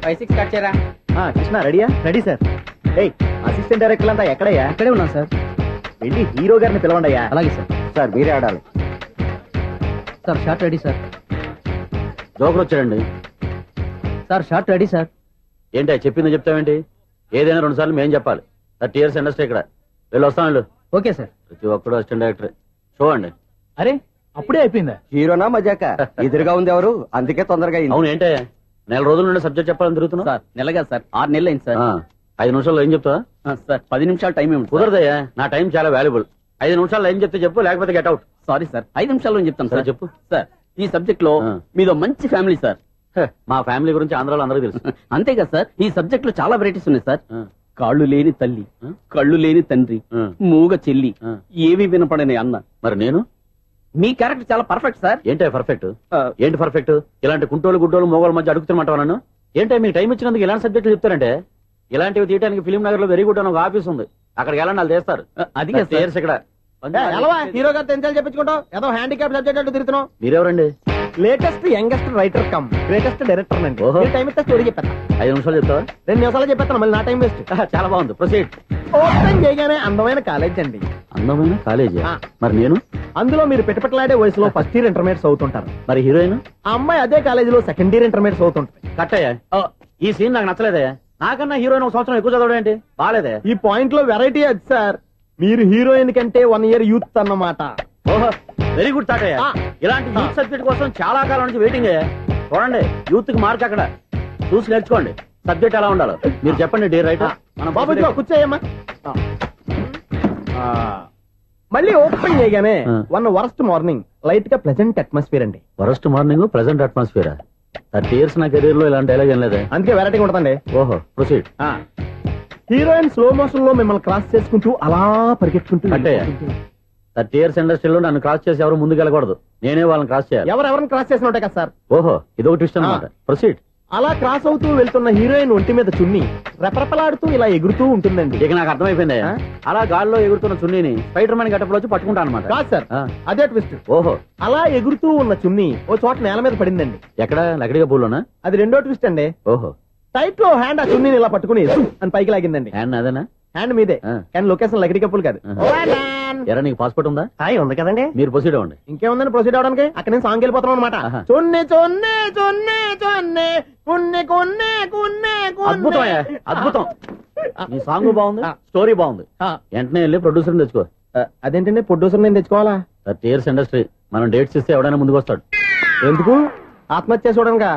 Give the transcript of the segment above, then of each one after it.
5-6 cut చేయరా. కృష్ణ రెడీయా? Ready sir. ఏయ్ అసిస్టెంట్ డైరెక్టర్ అంతా ఎక్కడయ్యా? ఇక్కడే ఉన్నాం సార్. వెళ్ళి హీరో గారిని పిలవండి అయ్యా. అలాగే సార్. సార్ మీరే ఆడాలి sir. Short ready sir. Joker వచ్చాడండి సార్. Short ready sir. ఏంటి చెప్పింది చెప్తావేంటి? ఏదైనా 2 సార్లు మేం చెప్పాలి. 30 years ఇండస్ట్రీ ఇక్కడ. వెళ్ళి వస్తాం వెళ్ళు. Okay sir. ప్రతి ఒక్కడు అసిస్టెంట్ డైరెక్టర్. చూడండి. అరే అప్పుడే అయిపోయిందా? హీరోనా మజాక? ఎదురుగా ఉంది ఎవరు, అందుకే తొందరగా అయింది. అవును ఏంటే నెల రోజుల నుండి సబ్జెక్ట్ చెప్పాలని తిరుగుతున్నావు? సార్ నెలగా సార్, 6 నెలలు అయింది సార్. 5 నిమిషాల్లో ఏం చెప్తావా? సార్ 10 నిమిషాలు టైం ఏమి కుదరదయ్యా, నా టైం చాలా వాల్యుబుల్. 5 నిమిషాల్లో ఏం చెప్తే చెప్పు, లేకపోతే గెట్ అవుట్. సారీ సార్, 5 నిమిషాల్లో చెప్తాను సార్. చెప్పు సార్. ఈ సబ్జెక్ట్ లో మీదో మంచి ఫ్యామిలీ సార్. మా ఫ్యామిలీ గురించి ఆంధ్రాలో అందరికీ తెలుసు. అంతే కదా సార్, ఈ సబ్జెక్ట్ లో చాలా వెరైటీస్ ఉన్నాయి సార్. కాళ్ళు లేని తల్లి, కళ్ళు లేని తండ్రి, మూగ చెల్లి, ఏవి వినపడని అన్న. మరి నేను? మీ క్యారెక్టర్ చాలా పర్ఫెక్ట్ సార్. ఏంటే పర్ఫెక్ట్? ఏంటి పర్ఫెక్ట్? ఇలాంటి కుంటోలు గుడ్డోలు మోగోళ్ళ మధ్య అడుగుతున్నమాట నన్ను. ఏంటంటే మీకు టైం ఇచ్చినందుకు ఇలాంటి సబ్జెక్టులు చెప్తారంటే, ఇలాంటివి తీయడానికి ఫిలిం నగర్ లో వెరీ గుడ్ అని ఒక ఆఫీస్ ఉంది, అక్కడికి వెళ్ళండి వాళ్ళు చేస్తారు. అది ఇక్కడ హీరో గారు తెంచాలి చెప్పించుకుంటావు, ఏదో హ్యాండిక్యాప్ సబ్జెక్ట్ అంటూ తిరుగుతున్నావు. మీరెవరండి? Latest youngest writer cum greatest director అండి. టైం ఇస్తే స్టోరీ చెప్పేస్తా. 5 నిమిషాలు చెప్తావా? 2 నిమిషాలు చెప్పేస్తాను, మళ్ళీ నా టైం వేస్ట్. చాలా బాగుంది, ప్రొసీడ్. ఓపెన్ చేయగానే అందమైన కాలేజ్ అండి. అందమైన కాలేజీ? మరి నేను? అందులో మీరు పెట్టుపట్లాడే వయసులో ఫస్ట్ ఇయర్ ఇంటర్మీడియట్స్ అవుతుంటారు. మరి హీరోయిన్? ఆ అమ్మాయి అదే కాలేజీలో సెకండ్ ఇయర్ ఇంటర్మీడియట్స్ అవుతుంటారు. కట్టయ్యా, ఈ సీన్ నాకు నచ్చలేదయ్యా. నాకన్నా హీరోయిన్ 1 సంవత్సరం ఎక్కువ చదవడం ఏంటి? బాలేదే. ఈ పాయింట్ లో వెరైటీ అది సార్, మీరు హీరోయిన్ కంటే 1 year యూత్ అన్నమాట. ఓహో, వెరీ గుడ్ థాట్ అయ్యా. ఇలాంటి యూత్ సబ్జెక్ట్ కోసం చాలా కాలం నుంచి వెయిటింగ్ అయ్యా. చూడండి, యూత్ కి మార్క్ అక్కడ చూసి నేర్చుకోండి. సబ్జెక్ట్ ఎలా ఉండాలో మీరు చెప్పండి డియర్ రైటర్. మన బాబు కూర్చోయమ్మా. మళ్ళీ ఓపెన్ చేయగానే 1 వరస్ట్ మార్నింగ్, లైట్ గా ప్లెజెంట్ అట్మాస్ఫియర్ అండి. Worst morning, present atmosphere. 30 years నా కెరీర్ లో ఇలాంటి డైలాగ్ ఏం లేదే. అందుకే వెరైటీ ఉంటుందండి. ఓహో, ప్రొసీడ్. హీరోయిన్ స్లో మోషన్ లో మిమ్మల్ని క్రాస్ చేసుకుంటూ అలా పరిగెట్టుకుంటూ అంటే 30 years ఇండస్ట్రీలో నన్ను క్రాస్ చేసి ఎవరు ముందుకు వెళ్ళకూడదు, నేనే వాళ్ళని క్రాస్ చేయాలి. ఎవరెవరిని క్రాస్ చేసిన ఉంటాయి కదా సార్. ఓహో, ఇదొక ట్విస్ట్ అన్నమాట. ప్రొసీడ్. అలా క్రాస్ అవుతూ వెళ్తున్న హీరోయిన్ ఒంటి మీద చున్ని రెపరెపలాడుతూ ఇలా ఎగురుతూ ఉంటుందండి. ఇక నాకు అర్థమైపోయింది. అలా గాల్లో ఎగురుతున్న చున్నీని స్పైడర్ మ్యాన్ గెటప్ లో వచ్చి పట్టుకుంటా అనమాట. కాదు సార్, అదే ట్విస్ట్. ఓహో, అలా ఎగురుతూ ఉన్న చున్ని ఓ చోట నేల మీద పడిందండి. ఎక్కడ? లకడిగా పూలోనా? అది రెండో ట్విస్ట్ అండి. ఓహో, టైట్ లో హ్యాండ్ ఆ చున్నీని ఇలా పట్టుకుని అని పైకి లాగిందండి. హ్యాండ్ అదేనా? హ్యాండ్ మీదే, కానీ లొకేషన్ లకడి కప్పులు కాదు. ఎరా, నీకు పాస్పోర్ట్ ఉందా? ఉంది కదండి. మీరు ప్రొసీడ్ అవ్వండి. ఇంకేముందని ప్రొసీడ్ అవడానికి? అక్కడ నేను సాంగ్ వెళ్ళిపోతాను అనమాట. చున్నే చున్నే చున్నే చున్నే కున్నే కున్నే కున్నే. అద్భుతం, అద్భుతం. నీ సాంగ్ బాగుంది, స్టోరీ బాగుంది. వెంటనే వెళ్ళి ప్రొడ్యూసర్ తెచ్చుకో. అదేంటండి ప్రొడ్యూసర్ నేను తెచ్చుకోవాలా? 30 years ఇండస్ట్రీ, మనం డేట్స్ ఇస్తే ఎవడైనా ముందుకు వస్తాడు. ఎందుకు? ఆత్మహత్య చూడనుగా.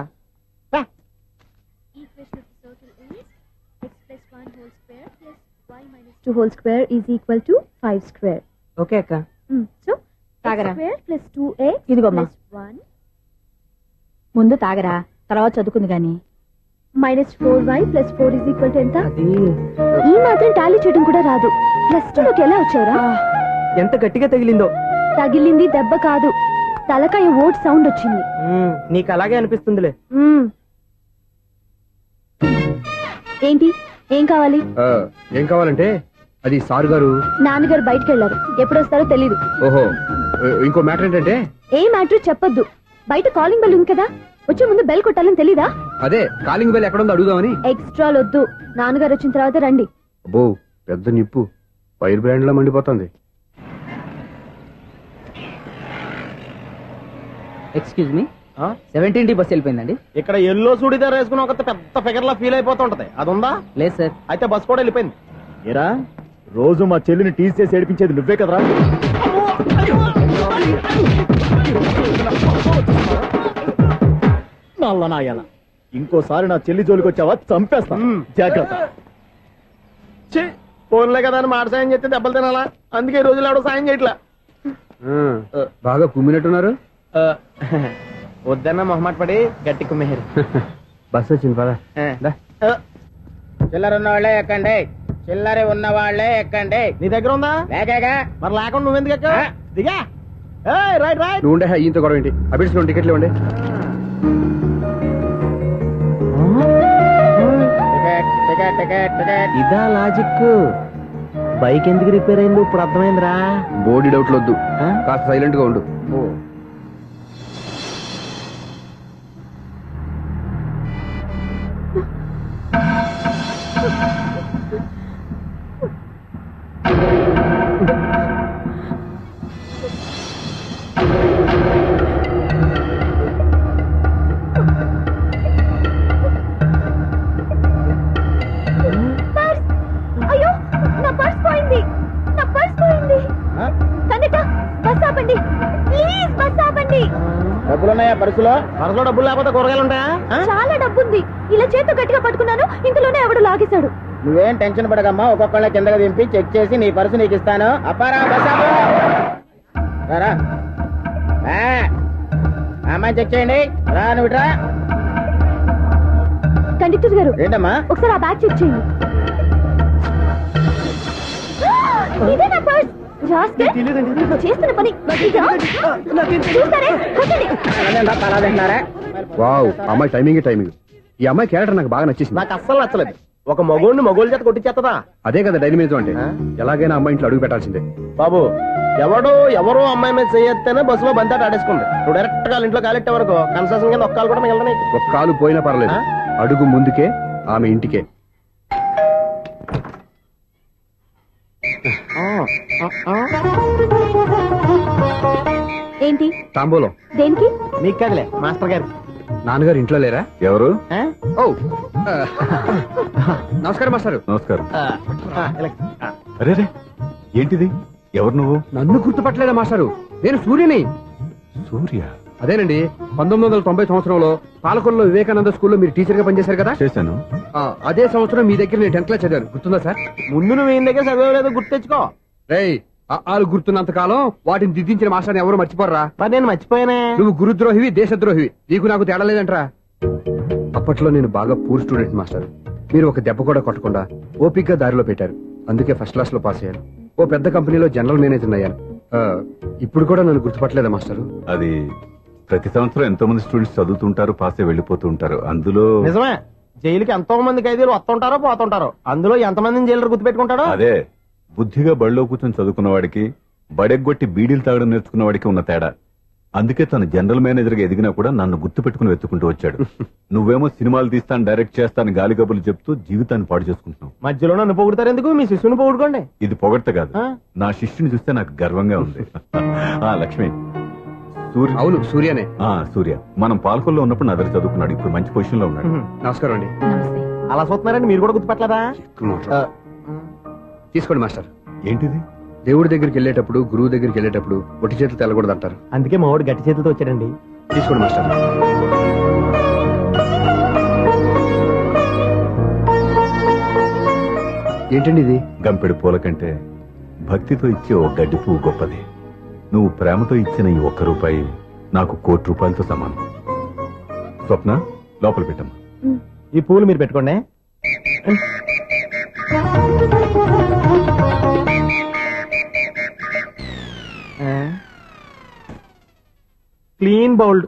Two whole square is equal to 5 square. Okay అక్క. So తాగరా. square plus 2x ఇదిగోమ్మా. plus 1 ముందు తాగరా, తర్వాత చదువుకుంది గాని. minus 4y plus 4 is equal to ఎంత? అది ఈ మాత్రం టాలీ చేయడం కూడా రాదు. ప్లస్ 2 లోకి ఎలా వచ్చారా? ఎంత గట్టిగా తగిలిందో. తగిలింది దెబ్బ కాదు, తలకాయ ఓట్ సౌండ్ వచ్చింది. నీకు అలాగే అనిపిస్తుందిలే. ఏంటి, ఏం కావాలి? ఏం కావాలంటే అది సార్ గారు, నాన్నగారు బయటకు వెళ్లారు, ఎప్పుడు వస్తారో తెలీదు. ఓహో, ఇంకో మ్యాటర్ ఏంటంటే. ఏ మ్యాటర్ చెప్పొద్దు, బయట కాలింగ్ బెల్ ఉంది కదా, వచ్చే ముందు బెల్ కొట్టాలని తెలీదా? అదే కాలింగ్ బెల్ ఎక్కడ ఉందో అడుగుదామని. ఎక్స్ట్రాలు వద్దు, నాన్నగారు వచ్చిన తర్వాత రండి. అబ్బో, పెద్ద నిప్పు ఫైర్ బ్రాండ్ లో మండిపోతుంది. ఎక్స్క్యూజ్ మీ, 17D బస్ వెళ్ళిపోయిందండి. ఇక్కడ ఎల్లో చూడిదార్ వేసుకుని ఒక పెద్ద ఫిగర్ లా ఫీల్ అయిపోతుంటది, అది ఉందా? లేదు సార్. అయితే బస్ కూడా వెళ్ళిపోయింది. ఏరా, రోజు మా చెల్లిని టీస్ చేసి ఏడిపించేది నువ్వే కదరా? నల్ల నాయన, ఇంకోసారి నా చెల్లి జోలికి వచ్చావా చంపేస్తా, జాగ్రత్త. ఫోన్లే కదా అని మాట సాయం చేస్తే దెబ్బలు తినాలా, అందుకే ఈ రోజులు ఎవడో సాయం చేయట్లా. బాగా కుమ్మినట్టున్నారు. వద్దన్నా మొహమాట పడి గట్టి కుమ్మేరు. బస్ వచ్చింది పదా. చిల్లర ఉన్న వాళ్ళే ఎక్కండి, చిల్లర ఉన్న వాళ్ళే ఎక్కండి. నీ దగ్గర ఉందా? లేకగా మరి లేకుండా నువ్వెందుకు ఎక్క? దిగా. Right right. నువ్వు ఉండే ఈయంత గొడవ ఏంటి? అబిడ్స్ లో టికెట్లు ఇవ్వండి. ఇదా లాజిక్? బైక్ ఎందుకు రిపేర్ అయింది ఇప్పుడు అర్థమైందిరా. బోడీ డౌట్లు వద్దు, కాస్త సైలెంట్ గా ఉండు. ఆపండి ప్లీజ్ బస్ ఆపండి. డబ్బులు ఉన్నాయా పర్సులో? పర్సులో డబ్బులు లేకపోతే కూరగాయలు ఉంటాయా? చాలా డబ్బుంది. ఇలా చేత్తో గట్టిగా పట్టుకున్నాను, ఇంతలోనే ఎవడు లాగేశాడు. నువ్వేం టెన్షన్ పడకమ్మా, ఒక్కొక్కళ్ళ కిందగా దింపి చెక్ చేసి నీ పర్సు నీకు ఇస్తాను. అప్పారా బస్ ఆపు. రారా అమ్మాయి చెక్ చేయండి. రా నువ్వు రా. కండక్టర్ గారు ఏంటమ్మా? ఒకసారి ఆ బ్యాగ్ చెక్ చేయండి. ఇదే నా పర్స్. రాస్కెల్, నువ్వు చేస్తున్న పని ఇదా? చూస్తారే, కొట్టండి. అలా తింటున్నారా? వావ్, అమ్మాయి టైమింగ్ టైమింగ్. ఈ అమ్మాయి క్యారెక్టర్ నాకు బాగా నచ్చేసింది. నాకు అస్సలు నచ్చలేదు. ఒక మగోడిని మగోళ్ళ చేత కొట్టించేస్తుందా? అదే కదా డైనమిజం అంటే. ఎలాగైనా అమ్మాయి ఇంట్లో అడుగు పెట్టాల్సిందే. బాబు, ఎవరో అమ్మాయి మీద చేయొత్తేనే బస్సులో బంతాట ఆడేసుకుంది. నువ్వు డైరెక్ట్ గా ఇంట్లో కాలెట్టే వరకు కన్సెషన్ కింద ఒక్కలు కూడా మిగలదు నీకు. ఒక కాలు పోయినా పర్లేదు, అడుగు ముందుకే, ఆమె ఇంటికే. ఏంటి? తాంబూలం. దేనికి? నీకు కదలే, మాస్టర్ గారికి. నాన్నగారు ఇంట్లో లేరా? ఎవరు? ఓ నమస్కారం మాస్టారు. నమస్కారం. అరే రే, ఏంటిది? ఎవరు నువ్వు? నన్ను గుర్తుపట్టలేదా మాస్టారు? నేను సూర్యని. సూర్య? అదేనండి, 1990 సంవత్సరంలో పాలకొల్లో వివేకానంద స్కూల్లో మీరు టీచర్ గా పనిచేశారు కదా. చేశాను. అదే సంవత్సరం మీ దగ్గర నేను 10th క్లాస్ చదివాను, గుర్తుందా సార్? ముందు నువ్వు ఈయన దగ్గర చదవలేదు, గుర్తు తెచ్చుకో. రేయ్, ఆలు గుర్తున్నంత కాలం వాటిని దిద్దించిన మాస్టర్ని ఎవరు మర్చిపోర్రా. మరి నేను మర్చిపోయానే. నువ్వు గురుద్రోహివి, దేశద్రోహివి. నీకు నాకు తేడా లేదంట్రా. అప్పట్లో నేను బాగా పూర్ స్టూడెంట్ మాస్టర్. మీరు ఒక దెబ్బ కూడా కొట్టకుండా ఓపిగ్గా దారిలో పెట్టారు. అందుకే ఫస్ట్ క్లాస్ లో పాస్ అయ్యాను. ఓ పెద్ద కంపెనీలో జనరల్ మేనేజర్ అయ్యాను. ఇప్పుడు కూడా నన్ను గుర్తుపట్టలేదా మాస్టర్? అది ప్రతి సంవత్సరం ఎంతో మంది స్టూడెంట్స్ చదువుతుంటారు, పాస్ అయి వెళ్ళిపోతూ ఉంటారు. అందులో నిజమే, జైలుకి ఎంతో మంది ఖైదీలు వస్తుంటారో పోతుంటారో. అందులో ఎంతమందిని జైలు గుర్తు పెట్టుకుంటాడో. అదే బుద్ధిగా బడిలో కూర్చొని చదువుకున్న వాడికి, బడెగ్గొట్టి బీడీలు తాగడం నేర్చుకున్న వాడికి ఉన్న తేడా. అందుకే తను జనరల్ మేనేజర్ గా ఎదిగినా కూడా నన్ను గుర్తు పెట్టుకుని వెతుకుంటూ వచ్చాడు. నువ్వేమో సినిమాలు తీస్తాను, డైరెక్ట్ చేస్తాను గాలి కబుర్లు చెప్తూ జీవితాన్ని పాడు చేసుకుంటున్నావు. మధ్యలో నన్ను పొగుడతారు ఎందుకు? మీ శిష్యుని పొగుడుకోండి. ఇది పొగడ్త కాదు, నా శిష్యుని చూస్తే నాకు గర్వంగా ఉంది. లక్ష్మి, సూర్య. అవును, సూర్యనే. సూర్య మనం పాల్కొల్లో ఉన్నప్పుడు నా దగ్గర చదువుకున్నాడు. ఇప్పుడు మంచి పొజిషన్ లో ఉన్నాడు. నమస్కారం అండి. నమస్తే. అలా చూస్తున్నారండి, మీరు కూడా గుర్తుపట్టలేదా? తీసుకోండి మాస్టర్. ఏంటిది? దేవుడి దగ్గరికి వెళ్ళేటప్పుడు, గురువు దగ్గరికి వెళ్ళేటప్పుడు ఒట్టి చేతులు తెల్లకూడదు అంటారు. అందుకే మా వాడు గట్టి చేతులతో వచ్చాడండి. తీసుకోండి మాస్టర్. ఏంటండి ఇది? గంపెడు పూల కంటే భక్తితో ఇచ్చే ఓ గడ్డి పువ్వు గొప్పది. నువ్వు ప్రేమతో ఇచ్చిన ఈ ₹1 నాకు ₹1,00,00,000 సమానం. స్వప్న, లోపల పెట్టమ్మా. ఈ పూలు మీరు పెట్టుకోండి. Clean bowled.